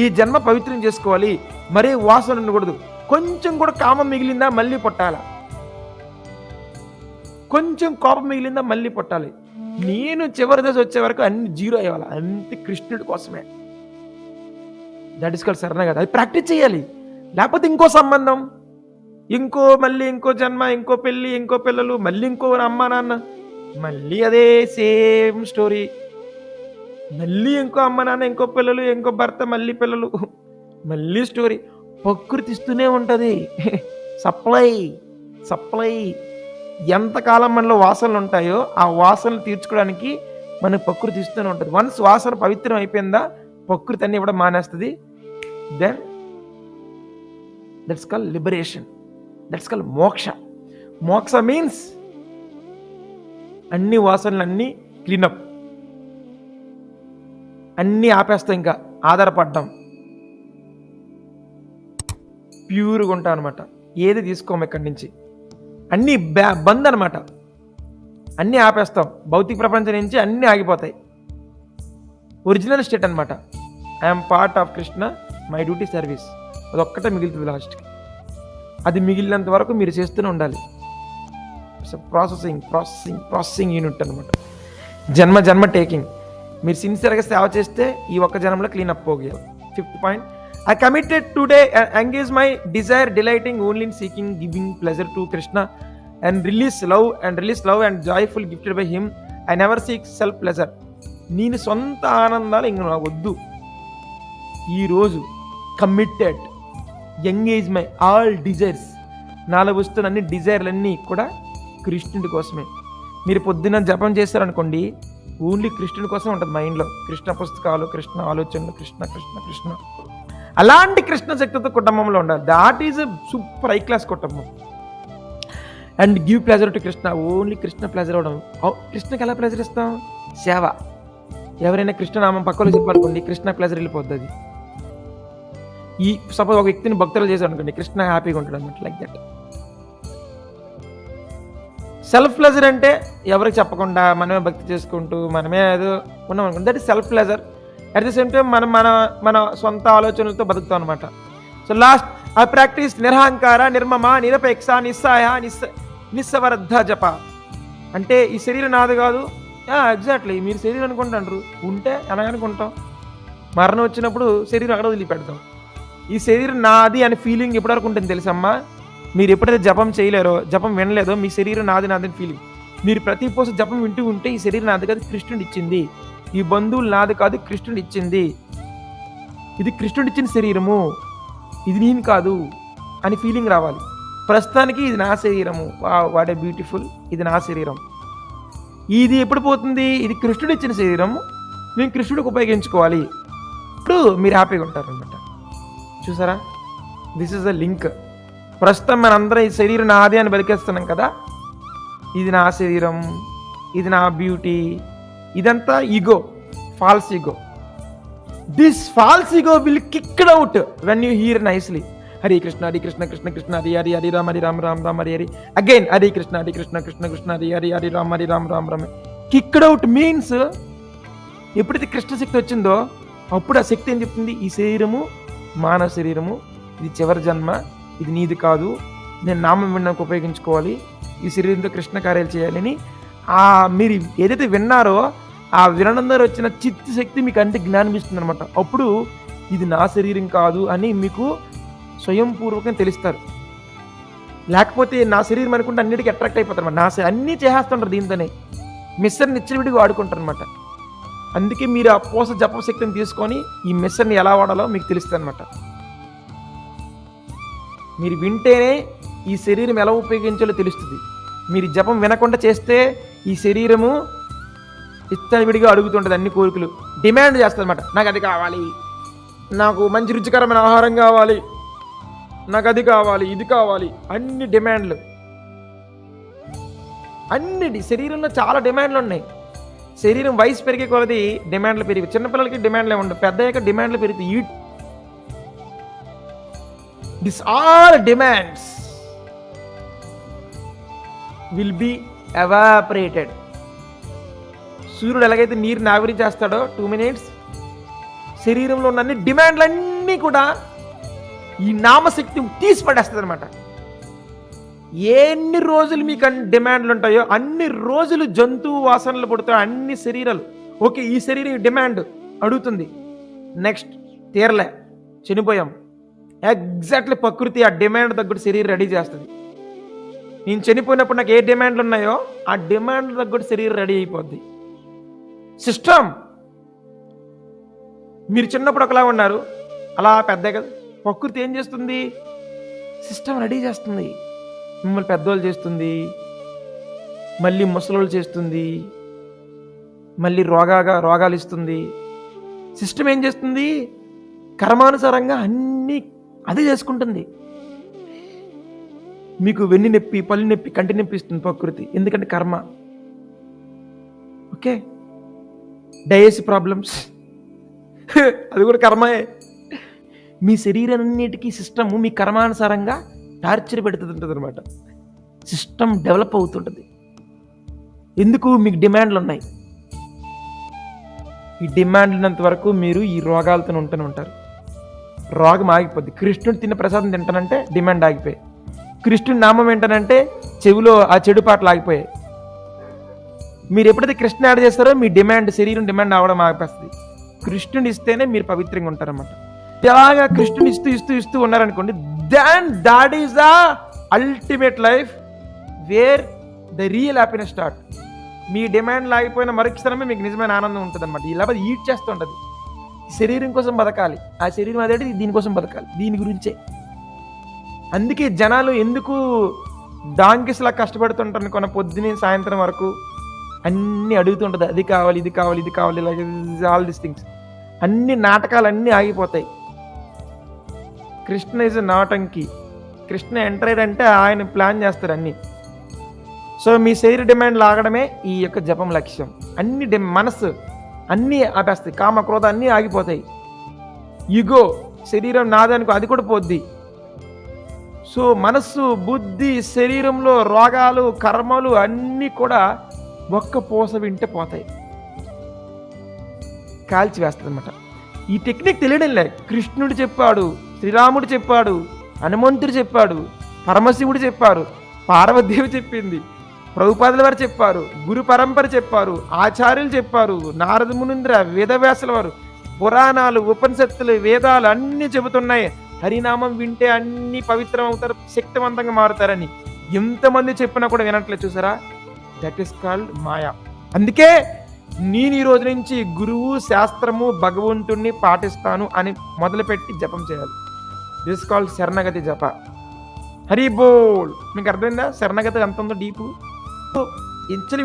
ఈ జన్మ పవిత్రం చేసుకోవాలి, మరే వాసన ఉండకూడదు. కొంచెం కూడా కామం మిగిలిందా మళ్ళీ పొట్టాల, కొంచెం కోపం మిగిలిందా మళ్ళీ పొట్టాలి. నేను చివరి దశ వచ్చే వరకు అన్ని జీరో అయ్యాలి. అంతే కృష్ణుడి కోసమే. దట్ ఈస్ కాల్డ్ శరణాగతి. అది ప్రాక్టీస్ చేయాలి. లేకపోతే ఇంకో సంబంధం, మళ్ళీ ఇంకో జన్మ, ఇంకో పెళ్ళి, ఇంకో పిల్లలు, మళ్ళీ ఇంకో అమ్మ నాన్న, మళ్ళీ అదే సేమ్ స్టోరీ. మళ్ళీ ఇంకో అమ్మ నాన్న, ఇంకో పిల్లలు, ఇంకో భర్త, మళ్ళీ పిల్లలు, మళ్ళీ స్టోరీ. ప్రకృతి ఇస్తూనే ఉంటుంది. సప్లై. ఎంతకాలం మనలో వాసనలు ఉంటాయో ఆ వాసనలు తీర్చుకోవడానికి మన ప్రకృతి ఇస్తూనే ఉంటుంది. వన్స్ వాసన పవిత్రం అయిపోయిందా ప్రకృతి అన్ని ఇవ్వడం మానేస్తుంది. Then that's called liberation, that's called moksha means అన్ని వాసనలు అన్నీ క్లీనప్, అన్నీ ఆపేస్తాం, ఇంకా ఆధారపడ్డాం, ప్యూర్గా ఉంటాం అనమాట. ఏది తీసుకోము ఇక్కడి నుంచి, అన్నీ బంద్ అనమాట. అన్నీ ఆపేస్తాం, భౌతిక ప్రపంచం నుంచి అన్నీ ఆగిపోతాయి. ఒరిజినల్ స్టేట్ అనమాట. I'm part of Krishna, my duty service. అదొక్కటే మిగులుతుంది లాస్ట్కి. అది మిగిలినంత వరకు మీరు చేస్తూనే ఉండాలి. ప్రాసెసింగ్ యూనిట్ అనమాట. జన్మ టేకింగ్. మీరు సిన్సియర్గా సేవ చేస్తే ఈ ఒక్క జన్మలో క్లీన్ అప్ పోగేయాలి. 5th point, I committed today and engage my desire delighting only in seeking giving pleasure to Krishna and release love and joyful gifted by him. I never seek self pleasure. నేను సొంత ఆనందాలు ఇంక నాకు వద్దు. ఈరోజు committed, engage my all desires. నాలో వస్తున్న అన్ని డిజైర్లన్నీ కూడా కృష్ణుడి కోసమే. మీరు పొద్దున్న జపం చేశారనుకోండి, ఓన్లీ కృష్ణుడి కోసం ఉంటుంది మైండ్లో. కృష్ణ పుస్తకాలు, కృష్ణ ఆలోచనలు, కృష్ణ. అలాంటి కృష్ణ శక్తితో కుటుంబంలో ఉండాలి. That is super high class కుటుంబం. And give pleasure to Krishna. Only Krishna pleasure అవడం. కృష్ణకి ఎలా ప్లెజర్ ఇస్తాం? సేవ. ఎవరైనా కృష్ణనామం పక్కలో చెప్పాలనుకోండి, కృష్ణ ప్లెజర్ వెళ్ళిపోద్ది. అది సపోజ్ ఒక వ్యక్తిని భక్తులు చేశారు అనుకోండి, కృష్ణ హ్యాపీగా ఉంటాడు అనమాట. Like that. సెల్ఫ్ ప్లెజర్ అంటే ఎవరికి చెప్పకుండా మనమే భక్తి చేసుకుంటూ మనమే ఏదో ఉన్నాం అనుకోండి, that is self pleasure. At the same time మన సొంత ఆలోచనలతో బతుకుతాం అనమాట. సో లాస్ట్, ఆ ప్రాక్టీస్ నిరహంకార, నిర్మమ, నిరపేక్ష, నిస్సాయ, నిస్సవరద్ధ జప. అంటే ఈ శరీరం నాది కాదు. ఎగ్జాక్ట్లీ, మీరు శరీరం అనుకుంటారు. ఉంటే ఎలా అనుకుంటాం? మరణం వచ్చినప్పుడు శరీరం అక్కడ వదిలిపెడతాం. ఈ శరీరం నాది అనే ఫీలింగ్ ఎప్పటివరకు ఉంటుంది తెలుసమ్మా? మీరు ఎప్పుడైతే జపం చేయలేరో, జపం వినలేదో, మీ శరీరం నాది అని ఫీలింగ్. మీరు ప్రతి పోస జపం వింటూ ఉంటే ఈ శరీరం నాది కాదు, కృష్ణుడు ఇచ్చింది. ఈ బంధువులు నాది కాదు, కృష్ణుడు ఇచ్చింది. ఇది కృష్ణుడు ఇచ్చిన శరీరము, ఇది నేను కాదు అని ఫీలింగ్ రావాలి. ప్రస్తుతానికి ఇది నా శరీరము, వాట్ ఏ బ్యూటిఫుల్, ఇది నా శరీరం. ఇది ఎప్పుడు పోతుంది? ఇది కృష్ణుడు ఇచ్చిన శరీరం, నేను కృష్ణుడికి ఉపయోగించుకోవాలి. ఇప్పుడు మీరు హ్యాపీగా ఉంటారు అనమాట. చూసారా? This is the link. ప్రస్తుతం మనందరం ఈ శరీరం నాది అని బతికేస్తున్నాం కదా. ఇది నా శరీరం, ఇది నా బ్యూటీ, ఇదంతా ego, falls ego. This falls ego will kicked out when you here nicely Hare Krishna Krishna Krishna Hari Hari Hari Rama Rama Rama Hari Hari. Again Hare Krishna Krishna Krishna Hari Hari Hari Rama Rama Rama. Kicked out means ఎప్పుడైతే కృష్ణ శక్తి వచ్చిందో అప్పుడు ఆ శక్తి ఏం చెప్తుంది? ఈ శరీరము మానవ శరీరము, ఇది చివరి జన్మ, ఇది నీది కాదు, నేను నామం వినడానికి ఉపయోగించుకోవాలి, ఈ శరీరంతో కృష్ణ కార్యాలు చేయాలని మీరు ఏదైతే విన్నారో ఆ వినడంలో వచ్చిన చిత్త శక్తి మీకు అంతే జ్ఞానం ఇస్తుంది అనమాట. అప్పుడు ఇది నా శరీరం కాదు అని మీకు స్వయంపూర్వకంగా తెలుస్తారు. లేకపోతే నా శరీరం అనుకుంటే అన్నిటికీ అట్రాక్ట్ అయిపోతారు అన్నమాట. అన్నీ చేసేస్తుంటారు దీంతోనే, మిస్సర్ని ఇచ్చినవిడిగా వాడుకుంటారు అనమాట. అందుకే మీరు ఆ పోస జప శక్తిని తీసుకొని ఈ మిస్సర్ని ఎలా వాడాలో మీకు తెలుస్తుంది అనమాట. మీరు వింటేనే ఈ శరీరం ఎలా ఉపయోగించాలో తెలుస్తుంది. మీరు జపం వినకుండా చేస్తే ఈ శరీరము ఇష్టవిడిగా అడుగుతుంటుంది, అన్ని కోరికలు డిమాండ్ చేస్తుంది అనమాట. నాకు అది కావాలి, నాకు మంచి రుచికరమైన ఆహారం కావాలి, నాకు అది కావాలి, ఇది కావాలి, అన్ని డిమాండ్లు. అన్ని శరీరంలో చాలా డిమాండ్లు ఉన్నాయి. శరీరం వయసు పెరిగే కొలది డిమాండ్లు పెరిగి, చిన్నపిల్లలకి డిమాండ్లు ఉండవు, పెద్ద అయ్యాక డిమాండ్లు పెరుగుతాయి. This all demands will be evaporated. సూర్యుడు ఎలాగైతే నీరుని ఆవిరి చేస్తాడో 2 minutes, శరీరంలో ఉన్న అన్ని డిమాండ్లన్నీ కూడా ఈ నామశక్తి తీసి పడేస్తుంది అనమాట. ఎన్ని రోజులు మీకు అన్ని డిమాండ్లు ఉంటాయో అన్ని రోజులు జంతువు వాసనలు పుడతాయి అన్ని శరీరాలు. ఓకే, ఈ శరీరం డిమాండ్ అడుగుతుంది, నెక్స్ట్ తీరలే, చనిపోయాం. ఎగ్జాక్ట్‌లీ ప్రకృతి ఆ డిమాండ్ తగ్గట్టు శరీరం రెడీ చేస్తది. నేను చనిపోయినప్పుడు నాకు ఏ డిమాండ్లున్నాయో, ఆ డిమాండ్ తగ్గట్టు శరీరం రెడీ అయిపోద్ది. సిస్టమ్. మీరు చిన్నప్పుడు ఒకలా ఉన్నారు. అలా పెద్దగా ప్రకృతి ఏం చేస్తుంది? సిస్టమ్ రెడీ చేస్తుంది. మిమ్మల్ని పెద్దోళ్ళు చేస్తుంది. మళ్ళీ ముసలోళ్ళు చేస్తుంది. మళ్ళీ రోగాలిస్తుంది. సిస్టమ్ ఏం చేస్తుంది? కర్మానుసారంగా అన్నీ అదే చేసుకుంటుంది. మీకు వెన్ను నొప్పి, పళ్ళు నొప్పి, కంటి నొప్పి ఇస్తుంది ప్రకృతి. ఎందుకంటే కర్మ. ఓకే. డయేసి ప్రాబ్లమ్స్ అది కూడా కర్మయే. మీ శరీరాన్నిటికీ సిస్టమ్ మీ కర్మానుసారంగా టార్చర్ పెడుతుంటుంది అనమాట. సిస్టమ్ డెవలప్ అవుతుంటుంది. ఎందుకు? మీకు డిమాండ్లు ఉన్నాయి. ఈ డిమాండ్లు ఉన్నంత వరకు మీరు ఈ రోగాలతో ఉంటూనే ఉంటారు. రోగం ఆగిపోద్ది. కృష్ణుడు తిన్న ప్రసాదం తింటానంటే డిమాండ్ ఆగిపోయాయి. కృష్ణుడి నామం ఏంటనంటే చెవిలో ఆ చెడు పాటలు ఆగిపోయాయి. మీరు ఎప్పుడైతే కృష్ణ యాడ్ చేస్తారో మీ శరీరం డిమాండ్ అవడం ఆగిపోతుంది. కృష్ణుని ఇస్తేనే మీరు పవిత్రంగా ఉంటారన్నమాట. ఇలాగా కృష్ణుని ఇస్తూ ఉన్నారనుకోండి, that is the ultimate life where the real happiness start. మీ డిమాండ్ లాగిపోయిన మరుక్షణమే మీకు నిజమైన ఆనందం ఉంటుంది అనమాట. ఇలా ఈట్ చేస్తూ ఉంటుంది. శరీరం కోసం బతకాలి. ఆ శరీరం అదేంటి దీనికోసం బతకాలి. దీని గురించే. అందుకే జనాలు ఎందుకు డాంకిస్లా కష్టపడుతుంటారు కొన్న పొద్దునే సాయంత్రం వరకు అన్నీ అడుగుతుంటుంది. అది కావాలి, ఇది కావాలి, ఇది కావాలి, ఇలా ఆల్ దిస్ థింగ్స్. అన్ని నాటకాలు అన్నీ ఆగిపోతాయి. కృష్ణ ఇస్ నాటంకి. కృష్ణ ఎంటర్ అయ్యాడంటే ఆయన ప్లాన్ చేస్తారు అన్నీ. సో మీ శరీర డిమాండ్ లాగడమే ఈ యొక్క జపం లక్ష్యం. అన్ని మనసు అన్నీ ఆపేస్తాయి. కామ క్రోధ అన్నీ ఆగిపోతాయి. ఇగో శరీరం నాదనుకో, అది కూడా పోద్ది. సో మనస్సు, బుద్ధి, శరీరంలో రోగాలు, కర్మలు అన్నీ కూడా ఒక్క పూస వింటే పోతాయి. కాల్చి వేస్తుంది అనమాట. ఈ టెక్నిక్ తెలియడం లే. కృష్ణుడు చెప్పాడు, శ్రీరాముడు చెప్పాడు, హనుమంతుడు చెప్పాడు, పరమశివుడు చెప్పారు, పార్వతీదేవి చెప్పింది, ప్రభుపాదుల వారు చెప్పారు, గురు పరంపర చెప్పారు, ఆచార్యులు చెప్పారు, నారద మునీంద్ర, వేదవ్యాసుల వారు, పురాణాలు, ఉపనిషత్తులు, వేదాలు అన్నీ చెబుతున్నాయి. హరినామం వింటే అన్ని పవిత్రం అవుతారు, శక్తివంతంగా మారుతారని. ఎంతమంది చెప్పినా కూడా వినట్లేదు. చూసారా? దట్ ఈస్ కాల్డ్ మాయా. అందుకే నేను ఈ రోజు నుంచి గురువు, శాస్త్రము, భగవంతుణ్ణి పాటిస్తాను అని మొదలుపెట్టి జపం చేయాలి. దిస్ కాల్డ్ శరణగతి జప. హరి బోల్. మీకు అర్థమైందా? శరణగతి ఎంత ఉందో డీపు.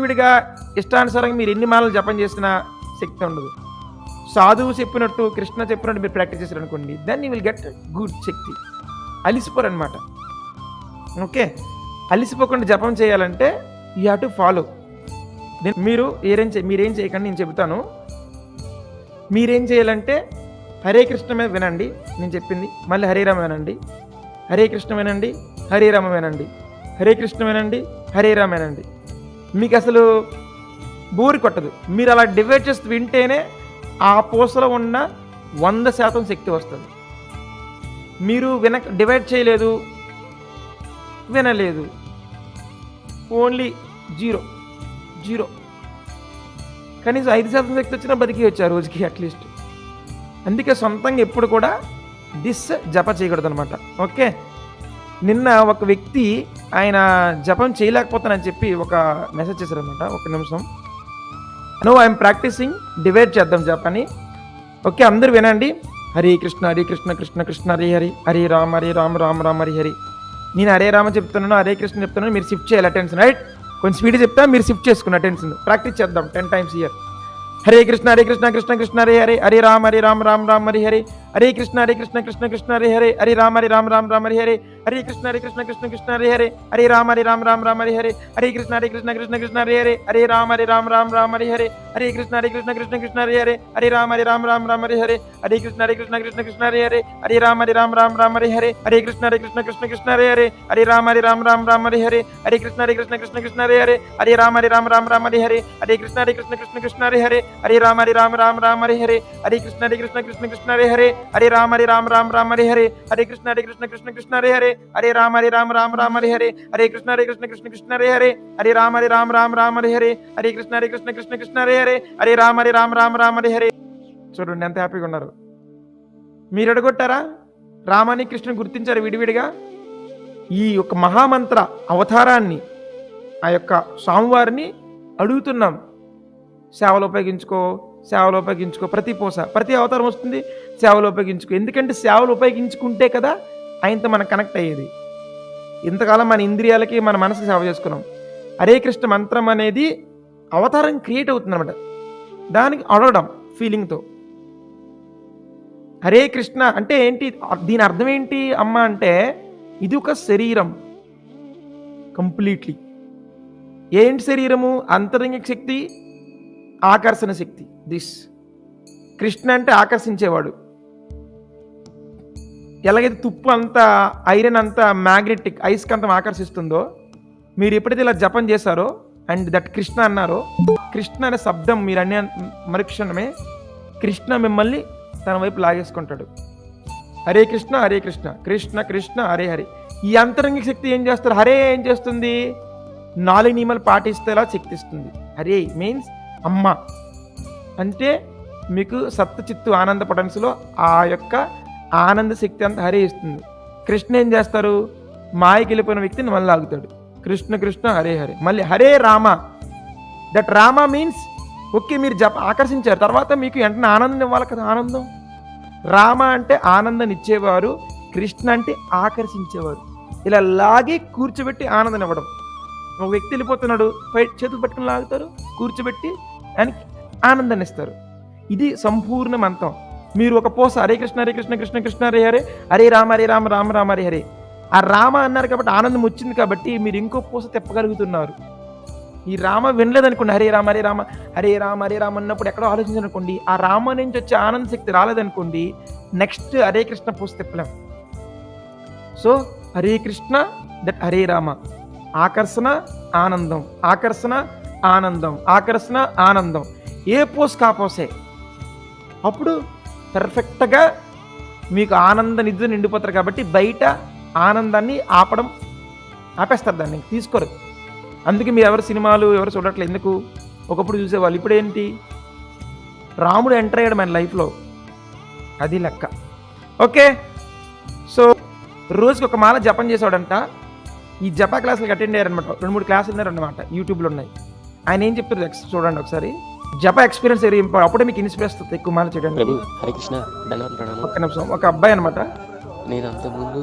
విడిగా ఇష్టానుసారంగా మీరు ఎన్ని మాలలు జపం చేసినా శక్తి ఉండదు. సాధువు చెప్పినట్టు, కృష్ణ చెప్పినట్టు మీరు ప్రాక్టీస్ చేశారు అనుకోండి, then you will get good shakti. అలిసిపోరు అనమాట. ఓకే. అలిసిపోకుండా జపం చేయాలంటే యూ హ్యావ్ టు ఫాలో. మీరేం చేయకండి, నేను చెబుతాను. మీరేం చేయాలంటే హరే కృష్ణ మీద వినండి నేను చెప్పింది. మళ్ళీ హరే రామ వినండి, హరే కృష్ణ వినండి, హరే రామ వినండి, హరే కృష్ణ వినండి, హరే రామ వినండి. మీకు అసలు బోరు కొట్టదు. మీరు అలా డివైడ్ చేస్తూ వింటేనే ఆ పూసలో ఉన్న 100% శక్తి వస్తుంది. మీరు డివైడ్ చేయలేదు, వినలేదు, ఓన్లీ జీరో. కనీసం 5% శక్తి వచ్చినా బతికి వచ్చారు రోజుకి అట్లీస్ట్. అందుకే సొంతంగా ఎప్పుడు కూడా జప చేయకూడదు అనమాట. ఓకే. నిన్న ఒక వ్యక్తి ఆయన జపం చేయలేకపోతానని చెప్పి ఒక మెసేజ్ చేశారనమాట. ఒక నిమిషం. ఐఎమ్ ప్రాక్టీసింగ్, డివైడ్ చేద్దాం జపాని. ఓకే, అందరూ వినండి. హరే కృష్ణ హరే కృష్ణ కృష్ణ కృష్ణ హరి హరి, హరే రామ రామ రామ హరి హరి. నేను హరే రామ చెప్తున్నాను, హరే కృష్ణ చెప్తున్నాను. మీరు షిఫ్ట్ చేయాలి అటెన్షన్. రైట్? కొంచెం స్పీడ్ చెప్తా, మీరు షిఫ్ట్ చేసుకున్న అటెన్షన్. ప్రాక్టీస్ చేద్దాం 10 times ఇయర్. హరే కృష్ణ కృష్ణ కృష్ణ హరే హరే, హరే రామ రామ హరి హరి, హరే కృష్ణ కృష్ణ కృష్ణ హరే హరే, హరే రామ రామ హరి హరే, హరే కృష్ణ కృష్ణ కృష్ణ హరే హరే, హరే రామ రామ హరి హరే, హరే కృష్ణ కృష్ణ హరే హరే, హరే రామ రామ హరి హరే, హరే కృష్ణ కృష్ణ హరే హరే, హరే రామ రామ హరి హరే, హరే కృష్ణ కృష్ణ హరే హరే, హరే రామ రామ హరి హరే, హరే కృష్ణ కృష్ణ హరే హరే, హరే రామ రామ హరి హరే, హరే కృష్ణ కృష్ణ హరే హరే, హరే రామ రామ హరి హరే, హరే కృష్ణ కృష్ణ హరే హరే, హరే రామ రామ హరి హరే, హరే కృష్ణ కృష్ణ హరే హరే, హరే రామ రామ హరి హరే, హరే కృష్ణ కృష్ణ హరే హరే, హరే రామ రామ హరి హరే, హరే కృష్ణ కృష్ణ హరే హరే, హరే రామ రామ హరి హరే, హరే కృష్ణ కృష్ణ హరే హరే, హరే రామ రామ హరి హరే. చూడండి ఎంత హ్యాపీగా ఉన్నారు. మీరు ఎడగొట్టారా? రామాని కృష్ణుని గుర్తించారు విడివిడిగా? ఈ యొక్క మహామంత్ర అవతారాన్ని ఆ యొక్క స్వామివారిని అడుగుతున్నాం. సేవలో ఉపయోగించుకో, సేవలో ఉపయోగించుకో, ప్రతి అవతారం వస్తుంది సేవలో ఉపయోగించుకో. ఎందుకంటే సేవలు ఉపయోగించుకుంటే కదా ఆయనతో మనం కనెక్ట్ అయ్యేది. ఇంతకాలం మన ఇంద్రియాలకి మన మనసుకి సేవ చేసుకున్నాం. హరే కృష్ణ మంత్రం అనేది అవతారం క్రియేట్ అవుతుందన్నమాట. దానికి అడగడం ఫీలింగ్తో హరే కృష్ణ అంటే ఏంటి, దీని అర్థం ఏంటి అమ్మ అంటే ఇది ఒక శరీరం కంప్లీట్లీ. ఏంటి శరీరము? అంతరంగిక శక్తి, ఆకర్షణ శక్తి. దిస్ కృష్ణ అంటే ఆకర్షించేవాడు. ఎలాగైతే తుప్పు అంతా ఐరన్ అంతా మ్యాగ్నెటిక్ అయస్కాంతం ఆకర్షిస్తుందో, మీరు ఎప్పుడైతే ఇలా జపం చేశారో అండ్ దట్ కృష్ణ అన్నారో, కృష్ణ అనే శబ్దం మీరు అనే మరుక్షణమే కృష్ణ మిమ్మల్ని తన వైపు లాగేసుకుంటాడు. హరే కృష్ణ హరే కృష్ణ, కృష్ణ కృష్ణ హరే హరే. ఈ అంతరంగిక శక్తి ఏం చేస్తారు? హరే ఏం చేస్తుంది? 4 నియమాలు పాటిస్తేలా శక్తిస్తుంది. హరే మీన్స్ అమ్మ అంటే మీకు సత్తు చిత్తు ఆనంద పొటెన్స్లో ఆ యొక్క ఆనంద శక్తి అంతా హరే ఇస్తుంది. కృష్ణ ఏం చేస్తారు? మాయకి వెళ్ళిపోయిన వ్యక్తిని మళ్ళీ ఆగుతాడు. కృష్ణ కృష్ణ హరే హరే. మళ్ళీ Hare Rama, that Rama means okay మీరు ఆకర్షించారు, తర్వాత మీకు వెంటనే ఆనందం ఇవ్వాలి కదా. ఆనందం రామ అంటే ఆనందాన్ని ఇచ్చేవారు, కృష్ణ అంటే ఆకర్షించేవారు. ఇలా లాగి కూర్చోబెట్టి ఆనందం ఇవ్వడం. ఒక వ్యక్తి వెళ్ళిపోతున్నాడు, చేతులు పట్టుకుని లాగుతారు, కూర్చోబెట్టి ఆయనకి ఆనందాన్ని ఇస్తారు. ఇది సంపూర్ణ మంత్రం. మీరు ఒక పోస హరే కృష్ణ హరే కృష్ణ కృష్ణ కృష్ణ హరే హరే, హరే రామ రామ రామ హరే హరే. ఆ రామ అన్నారు కాబట్టి ఆనందం వచ్చింది కాబట్టి మీరు ఇంకో పూస తిప్పగలుగుతున్నారు. ఈ రామ వినలేదనుకోండి, హరే రామ హరే రామ హరే రామ హరే రామ అన్నప్పుడు ఎక్కడో ఆలోచించనుకోండి, ఆ రామ నుంచి వచ్చే ఆనంద శక్తి రాలేదనుకోండి, నెక్స్ట్ హరే కృష్ణ పూస తిప్పలేం. సో హరే కృష్ణ దట్ హరే రామ, ఆకర్షణ ఆనందం, ఆకర్షణ ఆనందం, ఆకర్షణ ఆనందం. ఏ పోస్ కాపోసే అప్పుడు పర్ఫెక్ట్గా మీకు ఆనంద నిధులు నిండిపోతారు. కాబట్టి బయట ఆనందాన్ని ఆపేస్తారు, దాన్ని తీసుకోరు. అందుకే మీరు ఎవరు సినిమాలు ఎవరు చూడట్లేదు. ఎందుకు? ఒకప్పుడు చూసేవాళ్ళు, ఇప్పుడు ఏంటి? రాముడు ఎంటర్ అయ్యాడు మన లైఫ్లో, అది లెక్క. ఓకే, సో రోజుకి ఒక మాల జపం చేసేవాడంట. ఈ జపా క్లాసులకు అటెండ్ అయ్యారనమాట. 2-3 క్లాసులు ఉన్నారనమాట, యూట్యూబ్లో ఉన్నాయి. ఆయన ఏం చెప్తారు చూడండి ఒకసారి. Japa experience very important. అప్పుడే మీకు ఇన్స్పిరేషన్ వస్తుంది ఎక్కువ మాల చేయడానికి. హరే కృష్ణ ధన్యవాదాలు. ఒక్క నిమిషం. ఒక అబ్బాయి అనమాట, నేను అంతకుముందు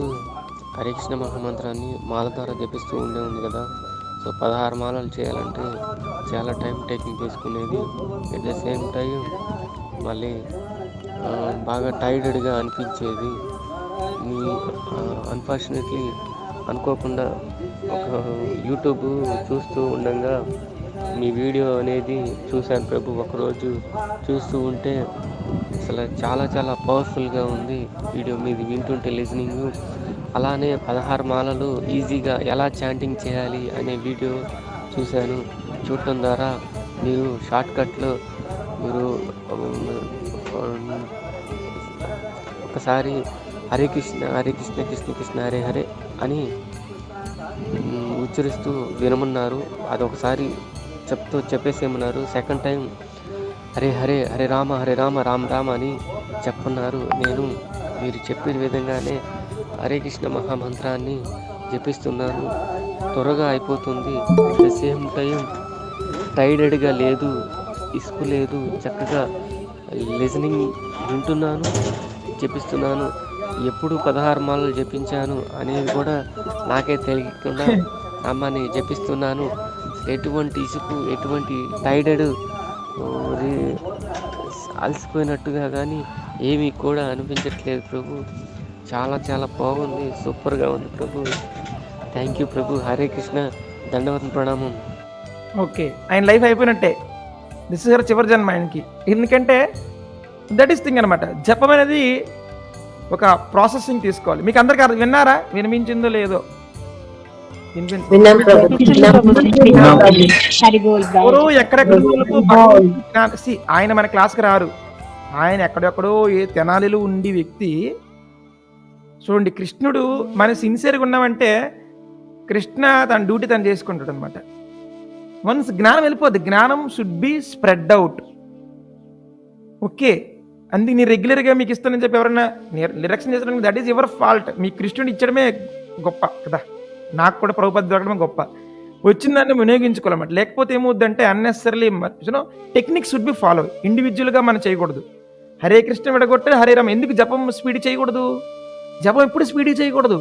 హరే కృష్ణ మహామంత్రాన్ని మాల ద్వారా జపిస్తూ ఉంది కదా. సో 16 మాలలు చేయాలంటే చాలా టైం టేకింగ్ తీసుకునేది. అట్ ద సేమ్ టైం మళ్ళీ బాగా టైర్డ్గా అనిపించేది. అన్ఫార్చునేట్లీ అనుకోకుండా ఒక యూట్యూబ్ చూస్తూ ఉండగా మీ వీడియో అనేది చూశాను ప్రభు. ఒకరోజు చూస్తూ ఉంటే అసలు చాలా చాలా పవర్ఫుల్గా ఉంది వీడియో మీది వింటుంటే లిజనింగ్. అలానే 16 మాలలు ఈజీగా ఎలా చాంటింగ్ చేయాలి అనే వీడియో చూశాను. చూడటం ద్వారా మీరు షార్ట్కట్లో మీరు ఒకసారి హరే కృష్ణ హరే కృష్ణ కృష్ణ కృష్ణ హరే హరే అని ఉచ్చరిస్తూ వినమన్నారు. అదొకసారి చెప్పేసేమన్నారు. సెకండ్ టైం హరే హరే హరే రామ రామ రామ అని చెప్పన్నారు. నేను మీరు చెప్పిన విధంగానే హరే కృష్ణ మహామంత్రాన్ని జపిస్తున్నాను. త్వరగా అయిపోతుంది. అట్ ద సేమ్ టైం టైర్డ్గా లేదు, ఇసుకు లేదు. చక్కగా లిజనింగ్ వింటున్నాను, జపిస్తున్నాను. ఎప్పుడు 16 మాలలు జపించాను అనేది కూడా నాకే తెలియకుండా అమ్మని జపిస్తున్నాను. ఎటువంటి ఇసుకు, ఎటువంటి టైర్డ్ అలసిపోయినట్టుగా కానీ ఏమీ కూడా అనిపించట్లేదు ప్రభు. చాలా చాలా బాగుంది, సూపర్గా ఉంది ప్రభు. థ్యాంక్ యూ ప్రభు. హరే కృష్ణ దండవతం ప్రణామం. ఓకే, ఆయన లైఫ్ అయిపోయినట్టే. దిస్ ఇస్ చివరి జన్మ ఆయనకి. ఎందుకంటే దట్ ఈస్ థింగ్ అనమాట. జపం అనేది ఒక ప్రాసెసింగ్ తీసుకోవాలి. మీకు అందరికీ విన్నారా? వినిపించిందో లేదో? ఆయన మన క్లాస్కి రారు. ఆయన ఎక్కడెక్కడో ఏ తెనాలిలో ఉండి వ్యక్తి. చూడండి, కృష్ణుడు మన సిన్సియర్గా ఉన్నామంటే కృష్ణ తన డ్యూటీ తను చేసుకుంటాడు అనమాట. వన్స్ జ్ఞానం వెళ్ళిపోద్ది. జ్ఞానం should be spread out. Okay, అందుకే నేను రెగ్యులర్గా మీకు ఇస్తానని చెప్పి ఎవరైనా నిరక్షణ చేసడానికి దట్ ఈస్ యువర్ ఫాల్ట్. మీ క్రిస్టియన్ ఇచ్చడమే గొప్ప కదా, నాకు కూడా ప్రభుపతి దొరకడమే గొప్ప. వచ్చిన దాన్ని వినియోగించుకోవాలన్నమాట. లేకపోతే ఏమవుద్దంటే unnecessary techniques should be follow. ఇండివిజువల్గా మనం చేయకూడదు. హరే కృష్ణ విడగొట్టి హరే రామ. ఎందుకు జపం స్పీడ్ చేయకూడదు? జపం ఎప్పుడు స్పీడ్ చేయకూడదు.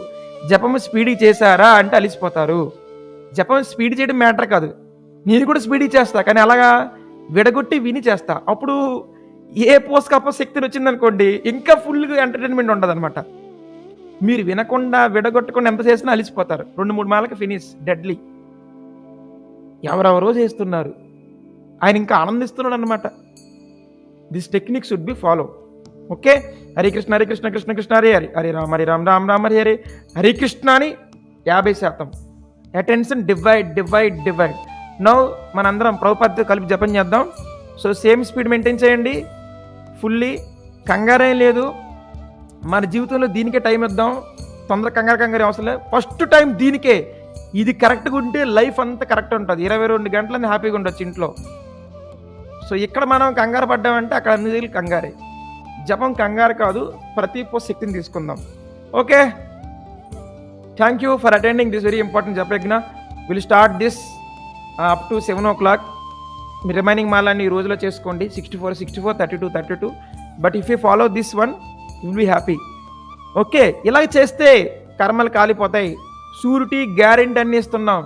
జపం స్పీడ్ చేశారా అంటే అలిసిపోతారు. జపం స్పీడ్ చేయడం మ్యాటర్ కాదు. నేను కూడా స్పీడ్ చేస్తా, కానీ అలాగా విడగొట్టి విని చేస్తా. అప్పుడు ఏ పోస్కప్ప శక్తిని వచ్చిందనుకోండి, ఇంకా ఫుల్గా ఎంటర్టైన్మెంట్ ఉంటుంది అనమాట. మీరు వినకుండా విడగొట్టకుండా ఎంత చేసినా అలిసిపోతారు. 2-3 మాలకి ఫినిష్ డెడ్లీ. ఎవరెవరో చేస్తున్నారు, ఆయన ఇంకా ఆనందిస్తున్నాడు అనమాట. This technique should be follow. Okay, Hare Krishna Krishna Krishna Hare Hari, Hare Rama Rama Rama Hari Hare. Hare Krishna అని 50%. Attention divide. నౌ మనందరం ప్రభుపాదతో కలిపి జపం చేద్దాం. సో సేమ్ స్పీడ్ మెయింటైన్ చేయండి. ఫుల్లీ కంగారేం లేదు. మన జీవితంలో దీనికే టైం ఇద్దాం. తొందర కంగారు అవసరం లేదు. ఫస్ట్ టైం దీనికే. ఇది కరెక్ట్గా ఉంటే లైఫ్ అంతా కరెక్ట్ ఉంటుంది. 22 గంటలని హ్యాపీగా ఉండొచ్చు ఇంట్లో. సో ఇక్కడ మనం కంగారు పడ్డామంటే అక్కడ అన్ని దగ్గర కంగారే. జపం కంగారు కాదు, ప్రతి శక్తిని తీసుకుందాం. Okay, thank you for attending this very important జపయజ్ఞ. Will start this up to 7 o'clock. మీ రిమైనింగ్ మాలన్నీ ఈ రోజులో చేసుకోండి. 64, 32. But if you follow this one you will be happy. Okay, ఇలా చేస్తే కర్మలు కాలిపోతాయి. షూరిటీ గ్యారెంటీ అన్ని ఇస్తున్నాం.